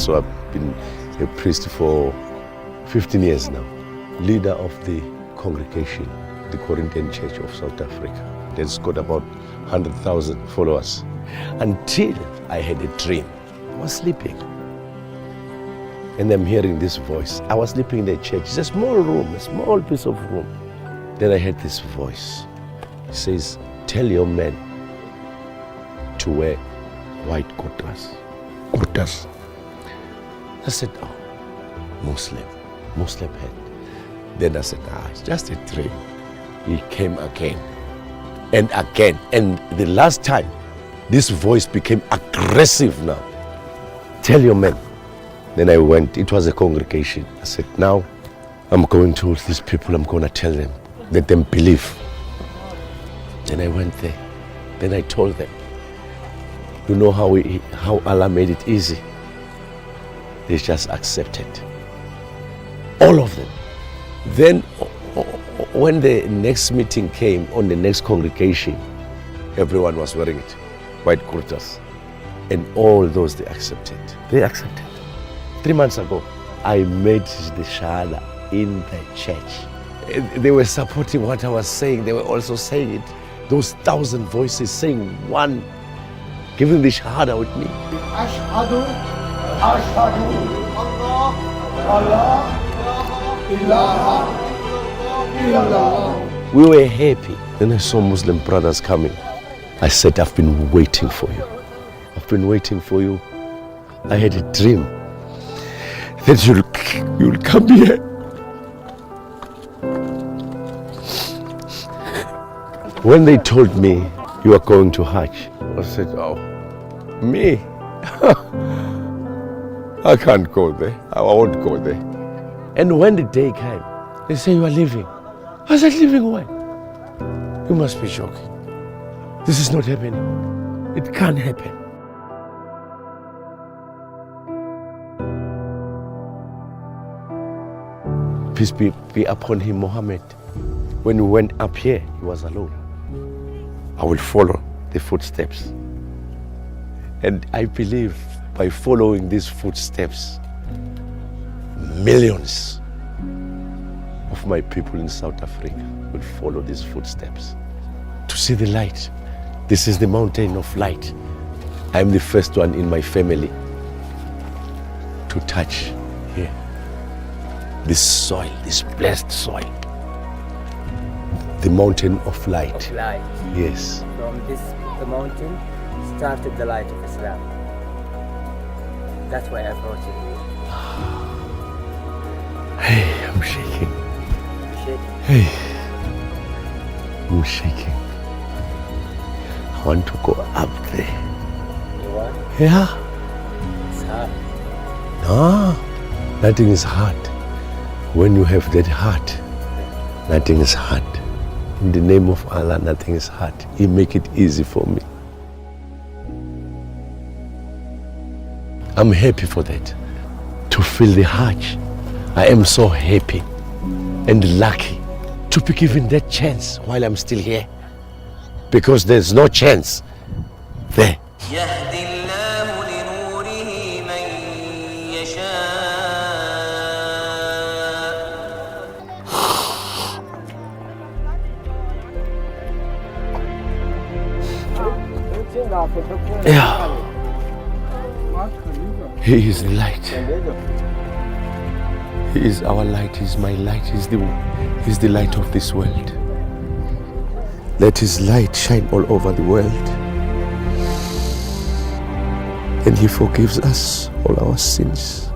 So I've been a priest for 15 years now. Leader of the congregation, the Corinthian Church of South Africa. That's got about 100,000 followers. Until I had a dream. I was sleeping. And I'm hearing this voice. I was sleeping in the church. It's a small room, a small piece of room. Then I heard this voice. It says, tell your men to wear white kurtas. Kurtas. I said, oh, Muslim head. Then I said, it's just a dream. He came again and again. And the last time, this voice became aggressive now. Tell your men. Then I went, it was a congregation. I said, now I'm going to these people, I'm going to tell them, let them believe. Then I went there. Then I told them, you know how Allah made it easy? They just accepted. All of them. Then when the next meeting came on the next congregation, everyone was wearing it, white kurtas. And all those they accepted. They accepted. 3 months ago, I made the shahada in the church. They were supporting what I was saying. They were also saying it. Those 1,000 voices saying one, giving the shahada with me. Ashhadu, Allah, ilaha, illallah. We were happy. Then I saw Muslim brothers coming. I said, I've been waiting for you. I've been waiting for you. I had a dream that you'll come here. When they told me you are going to Hajj, I said, oh, me? I can't go there. I won't go there. And when the day came, they say you are leaving. I said, leaving when? You must be joking. This is not happening. It can't happen. Peace be upon him, Muhammad. When we went up here, he was alone. I will follow the footsteps. And I believe by following these footsteps, millions of my people in South Africa will follow these footsteps to see the light. This is the mountain of light. I am the first one in my family to touch here. This soil, this blessed soil. The mountain of light. Of light. Yes. From the mountain started the light of Islam. That's why I brought you here. Hey, I'm shaking. Shaking? Hey, I'm shaking. I want to go up there. You want? Yeah. It's hard. No, nothing is hard. When you have that heart, nothing is hard. In the name of Allah, nothing is hard. He make it easy for me. I'm happy for that. To feel the Hajj. I am so happy and lucky to be given that chance while I'm still here. Because there's no chance there. Yeah. He is the light. He is our light. He is my light. He is the light of this world. Let his light shine all over the world. And he forgives us all our sins.